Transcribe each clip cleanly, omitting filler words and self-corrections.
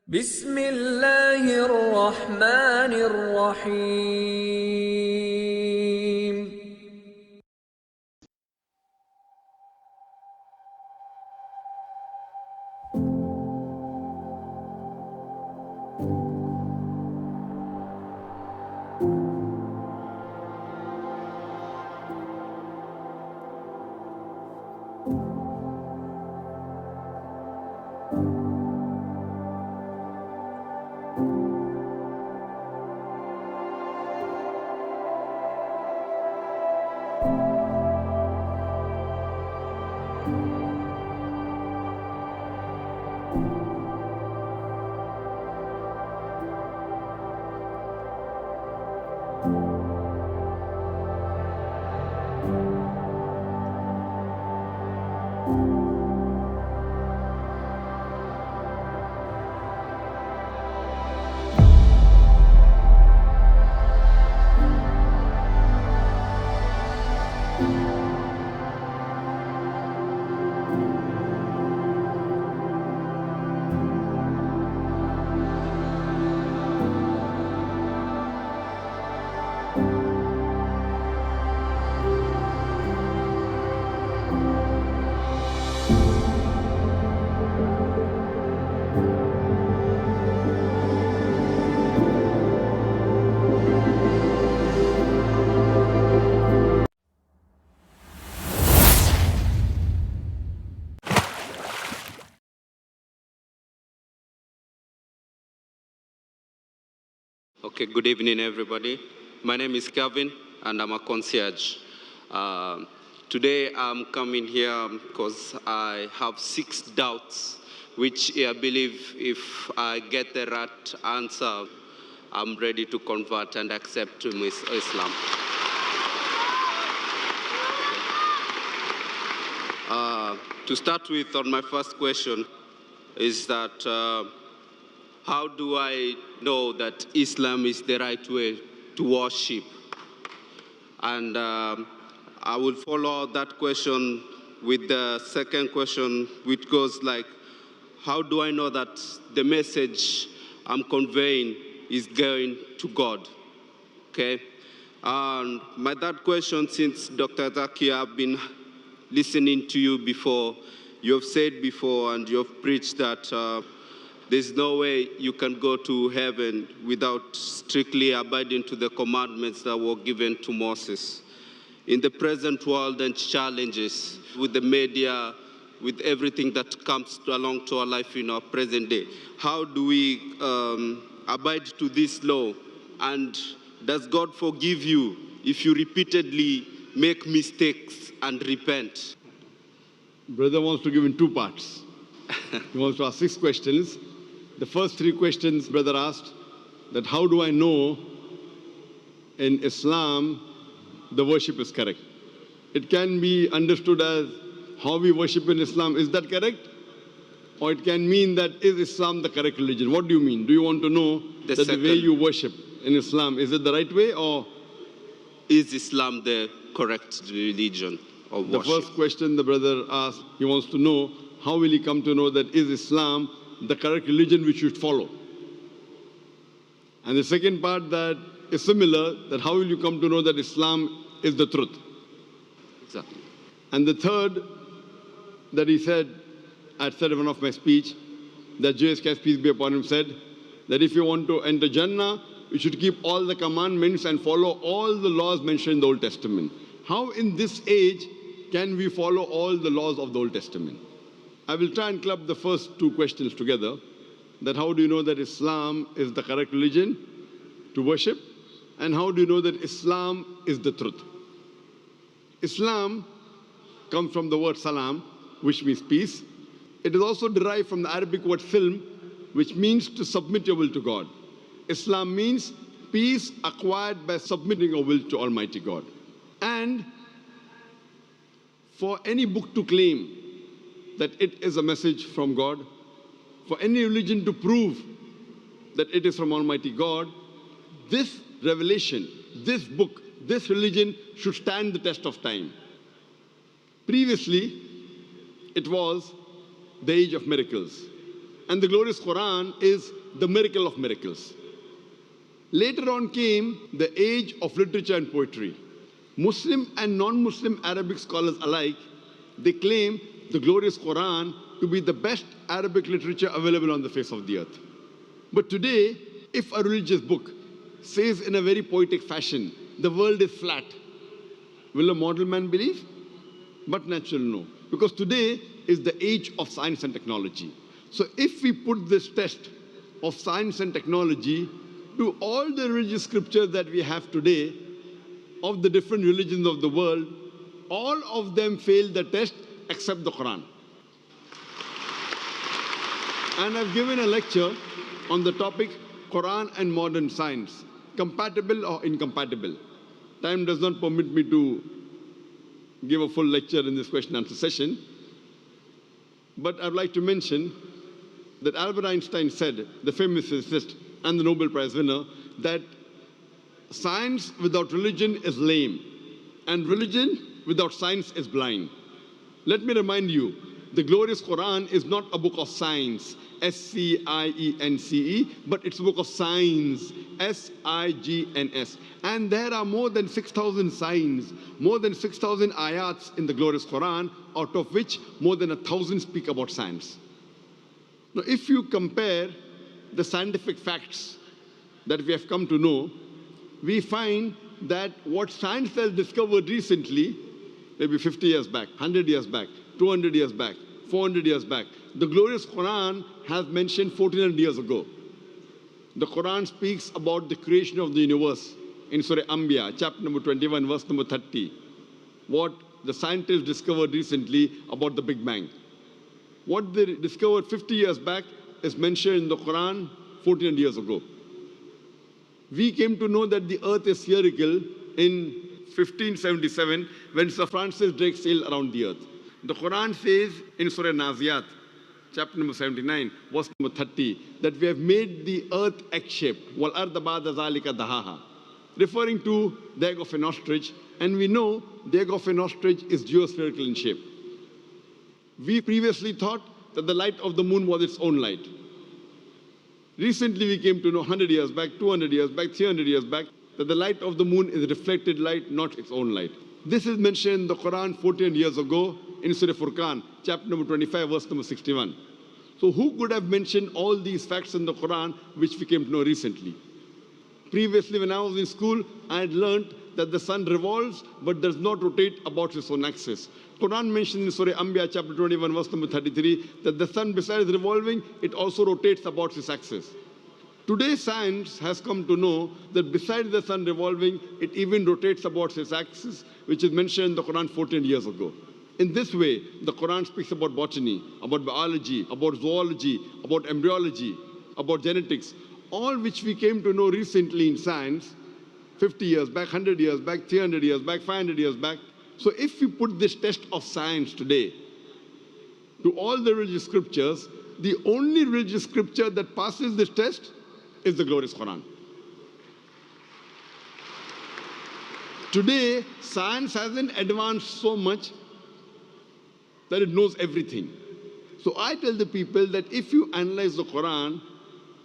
بسم الله الرحمن الرحيم. Okay, good evening, everybody. My name is Kevin, and I'm a concierge. Today, I'm coming here because I have 6 doubts, which I believe if I get the right answer, I'm ready to convert and accept to Islam. To start with, on my first question, is that how do I know that Islam is the right way to worship? And I will follow that question with the second question, which goes like, how do I know that the message I'm conveying is going to God? Okay? And my third question, since Dr. Zaki, I've been listening to you before, you have said before and you have preached that there's no way you can go to heaven without strictly abiding to the commandments that were given to Moses. In the present world and challenges with the media, with everything that comes along to our life in our present day, how do we abide to this law? And does God forgive you if you repeatedly make mistakes and repent? Brother wants to give in 2 parts. He wants to ask 6 questions. The first 3 questions, brother asked, that how do I know in Islam the worship is correct? It can be understood as how we worship in Islam, is that correct? Or it can mean that is Islam the correct religion? What do you mean? Do you want to know the way you worship in Islam, is it the right way, or is Islam the correct religion of worship? The first question the brother asked, he wants to know how will he come to know that is Islam the correct religion we should follow? And the second part that is similar, that how will you come to know that Islam is the truth? Exactly. And the third that he said, I said in one of my speech, that J.S.K. peace be upon him said, that if you want to enter Jannah, you should keep all the commandments and follow all the laws mentioned in the Old Testament. How in this age can we follow all the laws of the Old Testament? I will try and club the first 2 questions together, that how do you know that Islam is the correct religion to worship? And how do you know that Islam is the truth? Islam comes from the word salam, which means peace. It is also derived from the Arabic word silm, which means to submit your will to God. Islam means peace acquired by submitting your will to Almighty God. And for any book to claim that it is a message from God, for any religion to prove that it is from Almighty God, this revelation, this book, this religion should stand the test of time. Previously, it was the age of miracles. and the glorious Quran is the miracle of miracles. Later on came the age of literature and poetry. Muslim and non-Muslim Arabic scholars alike, they claim the glorious Quran to be the best Arabic literature available on the face of the earth. But today, if a religious book says in a very poetic fashion, the world is flat, will a mortal man believe? But natural, no. Because today is the age of science and technology. So if we put this test of science and technology to all the religious scriptures that we have today of the different religions of the world, all of them fail the test except the Quran. And I've given a lecture on the topic Quran and modern science, compatible or incompatible. Time does not permit me to give a full lecture in this question and answer session. But I'd like to mention that Albert Einstein said, the famous physicist and the Nobel Prize winner, that science without religion is lame, and religion without science is blind. Let me remind you, the glorious Quran is not a book of science, S-C-I-E-N-C-E, but it's a book of signs, S-I-G-N-S. And there are more than 6,000 signs, more than 6,000 ayats in the glorious Quran, out of which more than 1,000 speak about science. Now, if you compare the scientific facts that we have come to know, we find that what science has discovered recently, maybe 50 years back, 100 years back, 200 years back, 400 years back, the glorious Quran has mentioned 1400 years ago. The Quran speaks about the creation of the universe in Surah Anbiya, chapter number 21, verse number 30. What the scientists discovered recently about the Big Bang. What they discovered 50 years back is mentioned in the Quran 1400 years ago. We came to know that the earth is spherical in 1577 when Sir Francis Drake sailed around the earth. The Quran says in Surah Naziyat, chapter number 79, verse number 30, that we have made the earth egg-shaped, wal arda ba'da zalika dahaha, referring to the egg of an ostrich, and we know the egg of an ostrich is geospherical in shape. We previously thought that the light of the moon was its own light. Recently we came to know 100 years back, 200 years back, 300 years back, that the light of the moon is reflected light, not its own light. This is mentioned in the Quran 14 years ago in Surah Furqan, chapter number 25, verse number 61. So who could have mentioned all these facts in the Quran which we came to know recently? Previously, when I was in school, I had learned that the sun revolves but does not rotate about its own axis. Quran mentioned in Surah Anbiya, chapter 21, verse number 33, that the sun, besides revolving, it also rotates about its axis. Today, science has come to know that besides the sun revolving, it even rotates about its axis, which is mentioned in the Quran 14 years ago. In this way, the Quran speaks about botany, about biology, about zoology, about embryology, about genetics, all which we came to know recently in science, 50 years back, 100 years back, 300 years back, 500 years back. So if we put this test of science today to all the religious scriptures, the only religious scripture that passes this test is the glorious Quran. Today, science hasn't advanced so much that it knows everything. So I tell the people that if you analyze the Quran,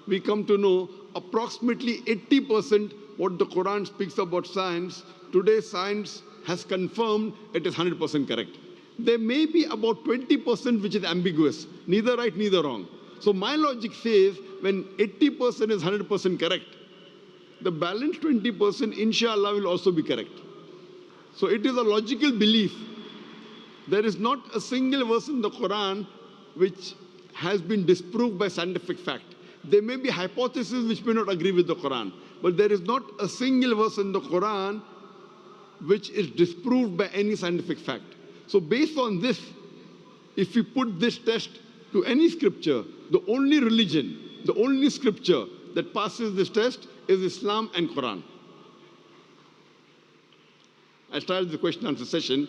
we come to know approximately 80% what the Quran speaks about science. Today, science has confirmed it is 100% correct. There may be about 20% which is ambiguous, neither right, neither wrong. So my logic says when 80% is 100% correct, the balance 20%, inshallah, will also be correct. So it is a logical belief. There is not a single verse in the Quran which has been disproved by scientific fact. There may be hypotheses which may not agree with the Quran, but there is not a single verse in the Quran which is disproved by any scientific fact. So based on this, if we put this test to any scripture, the only religion, the only scripture that passes this test is Islam and Quran. I started the question and answer session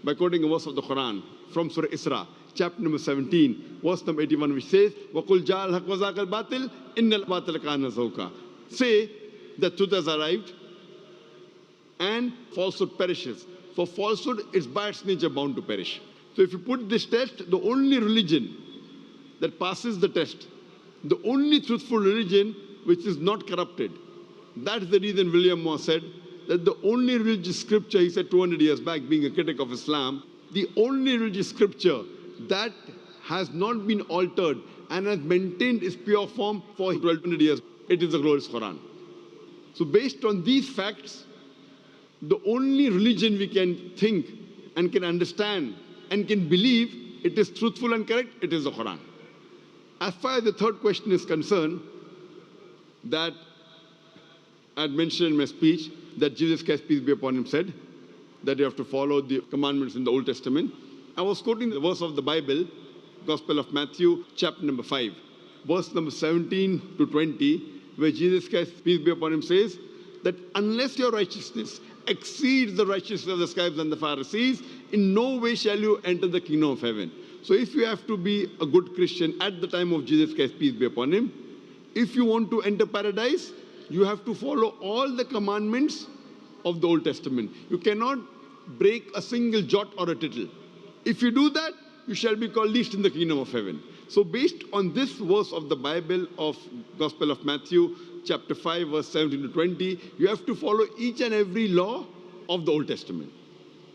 by quoting a verse of the Quran from Surah Isra, chapter number 17, verse number 81, which says, وَقُلْ جَاءَ الْحَقُّ وَزَاقَ الْبَاطِلِ إِنَّ الْبَاطِلَ كَانَ زَهُوقًا. Say that truth has arrived and falsehood perishes. For falsehood is by its nature bound to perish. So if you put this test, the only religion that passes the test the only truthful religion which is not corrupted. That's the reason William Moore said that the only religious scripture, he said 200 years back, being a critic of Islam, the only religious scripture that has not been altered and has maintained its pure form for 1200 years, it is the glorious Quran. So based on these facts, the only religion we can think and can understand and can believe it is truthful and correct, it is the Quran. As far as the third question is concerned, that I had mentioned in my speech that Jesus Christ, peace be upon him, said that you have to follow the commandments in the Old Testament. I was quoting the verse of the Bible, Gospel of Matthew, chapter number 5, verse number 17 to 20, where Jesus Christ, peace be upon him, says that unless your righteousness exceeds the righteousness of the scribes and the Pharisees, in no way shall you enter the kingdom of heaven. So if you have to be a good Christian at the time of Jesus Christ, peace be upon him, if you want to enter paradise, you have to follow all the commandments of the Old Testament. You cannot break a single jot or a tittle. If you do that, you shall be called least in the kingdom of heaven. So based on this verse of the Bible of Gospel of Matthew, chapter 5, verse 17 to 20, you have to follow each and every law of the Old Testament.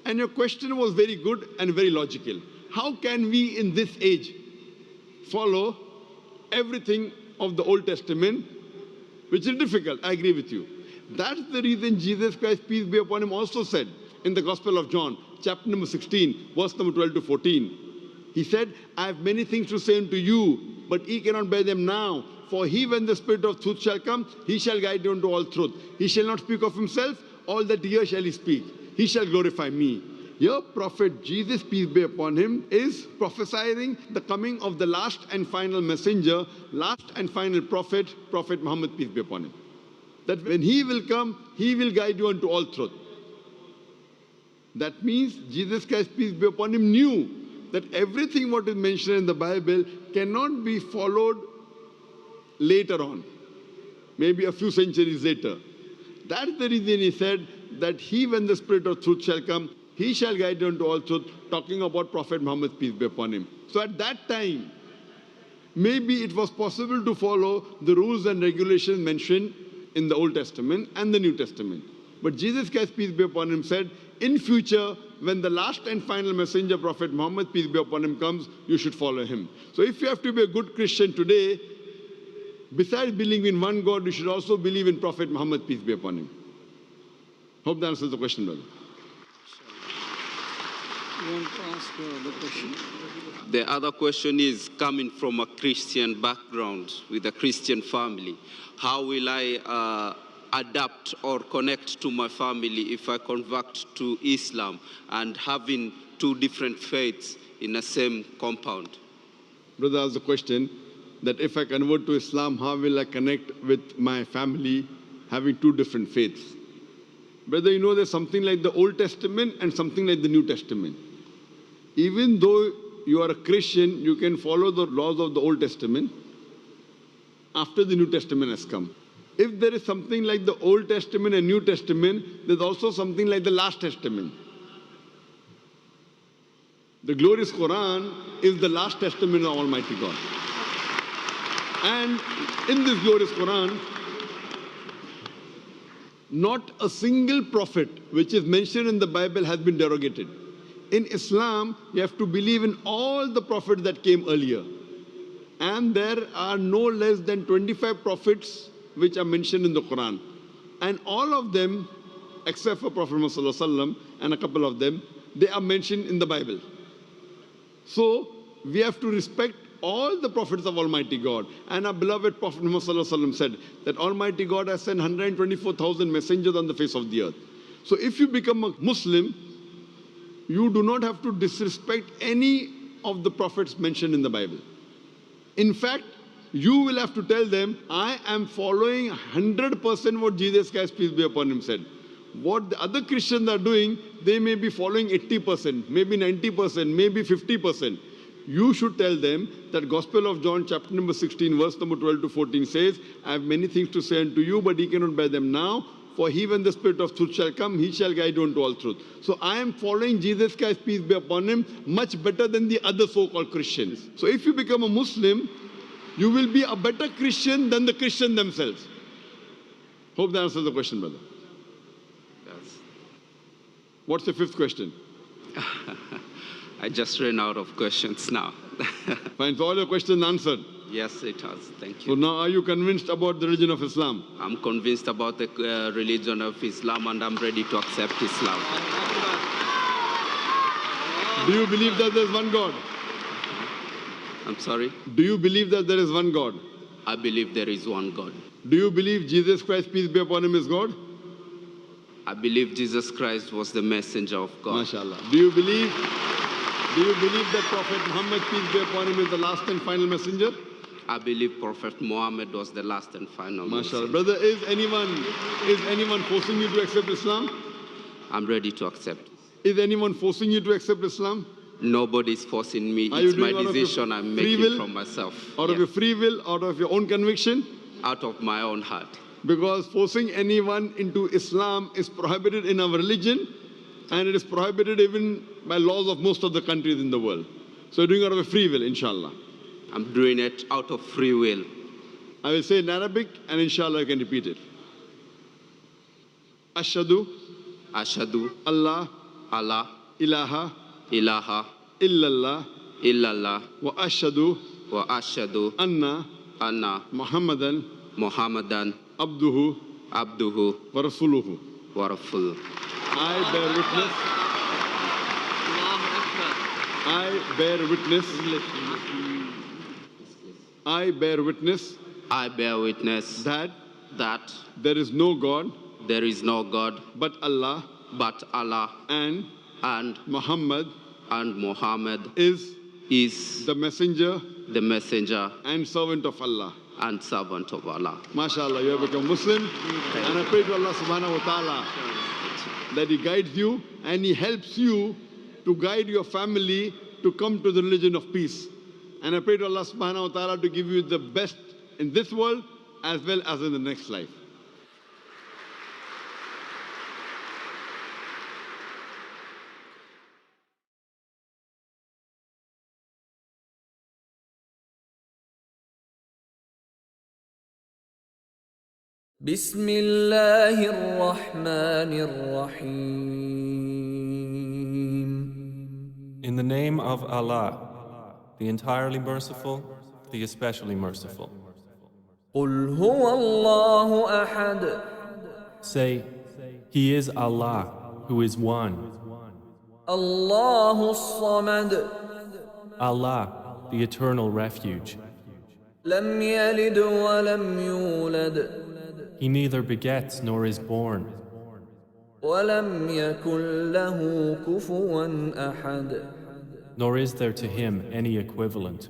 And your question was very good and very logical. How can we in this age follow everything of the Old Testament, which is difficult? I agree with you. That's the reason Jesus Christ, peace be upon him, also said in the Gospel of John, chapter number 16, verse number 12 to 14. He said, I have many things to say unto you, but ye cannot bear them now. For he, when the Spirit of truth shall come, he shall guide you into all truth. He shall not speak of himself, all that he hears shall he speak. He shall glorify me. Your prophet Jesus, peace be upon him, is prophesying the coming of the last and final messenger, last and final prophet, Prophet Muhammad, peace be upon him. That when he will come, he will guide you unto all truth. That means Jesus Christ, peace be upon him, knew that everything what is mentioned in the Bible cannot be followed later on, maybe a few centuries later. That's the reason he said that he, when the Spirit of truth shall come, he shall guide you unto all truth, talking about Prophet Muhammad, peace be upon him. So at that time, maybe it was possible to follow the rules and regulations mentioned in the Old Testament and the New Testament. But Jesus Christ, peace be upon him, said, in future, when the last and final messenger, Prophet Muhammad, peace be upon him, comes, you should follow him. So if you have to be a good Christian today, besides believing in one God, you should also believe in Prophet Muhammad, peace be upon him. Hope that answers the question, brother. You want to ask the question? The other question is coming from a Christian background with a Christian family. How will I adapt or connect to my family if I convert to Islam and having two different faiths in the same compound? Brother asked the question that if I convert to Islam, how will I connect with my family having two different faiths? Brother, you know there's something like the Old Testament and something like the New Testament. Even though you are a Christian, you can follow the laws of the Old Testament after the New Testament has come. If there is something like the Old Testament and New Testament, there's also something like the Last Testament. The glorious Quran is the Last Testament of Almighty God. And in this glorious Quran, not a single prophet which is mentioned in the Bible has been derogated. In Islam, you have to believe in all the prophets that came earlier. And there are no less than 25 prophets which are mentioned in the Quran. And all of them, except for Prophet Muhammad Sallallahu Alaihi Wasallam and a couple of them, they are mentioned in the Bible. So we have to respect all the prophets of Almighty God. And our beloved Prophet Muhammad Sallallahu Alaihi Wasallam said that Almighty God has sent 124,000 messengers on the face of the earth. So if you become a Muslim, you do not have to disrespect any of the prophets mentioned in the Bible. In fact, you will have to tell them, I am following 100% what Jesus Christ, peace be upon him, said. What the other Christians are doing, they may be following 80%, maybe 90%, maybe 50%. You should tell them that Gospel of John, chapter number 16, verse number 12 to 14 says, I have many things to say unto you, but ye cannot bear them now. For he, when the Spirit of truth shall come, he shall guide you into all truth. So I am following Jesus Christ, peace be upon him, much better than the other so-called Christians. So if you become a Muslim, you will be a better Christian than the Christian themselves. Hope that answers the question, brother. Yes. What's the fifth question? I just ran out of questions now. Fine, so all your questions answered. Yes, it has. Thank So you. now are you convinced about the religion of Islam? I'm convinced about the religion of Islam, and I'm ready to accept Islam. Do you believe that there is one God? I'm sorry? Do you believe that there is one God? I believe there is one God. Do you believe Jesus Christ, peace be upon him, is God? I believe Jesus Christ was the messenger of God. MashaAllah. Do you believe that Prophet Muhammad, peace be upon him, is the last and final messenger? I believe Prophet Muhammad was the last and final MashaAllah. messenger. Brother, is anyone forcing you to accept Islam? I'm ready to accept. Is anyone forcing you to accept Islam? Nobody's forcing me. Are you It's my doing out of your decision I'm free making will? from myself. Out of your free will, out of your own conviction? Out of my own heart. Because forcing anyone into Islam is prohibited in our religion, and it is prohibited even by laws of most of the countries in the world. So you're doing it out of free will, inshallah. I'm doing it out of free will. I will say in Arabic, and inshallah I can repeat it. Ashhadu Ashadu Allah Allah ilaha ilaha illallah illallah wa ashhadu wa ashadu anna anna Muhammadan Muhammadan abduhu abduhu wa rasuluhu. wa rasuluh. I bear witness. I bear witness. I bear witness I bear witness that that there is no God there is no God but Allah, but Allah, and and Muhammad Muhammad is is the messenger the messenger and servant of Allah. and servant of Allah. MashaAllah, you have become Muslim, and I pray to Allah subhanahu wa ta'ala that He guides you and He helps you to guide your family to come to the religion of peace. And I pray to Allah subhanahu wa ta'ala to give you the best in this world as well as in the next life. بسم الله الرحمن الرحيم. In the name of Allah, the entirely merciful, the especially merciful. قل هو الله أحد. Say, He is Allah, who is one. الله الصمد. Allah, the eternal refuge. لم يلد ولم يولد. He neither begets nor is born. ولم يكن له كفوا أحد. Nor is there to Him any equivalent.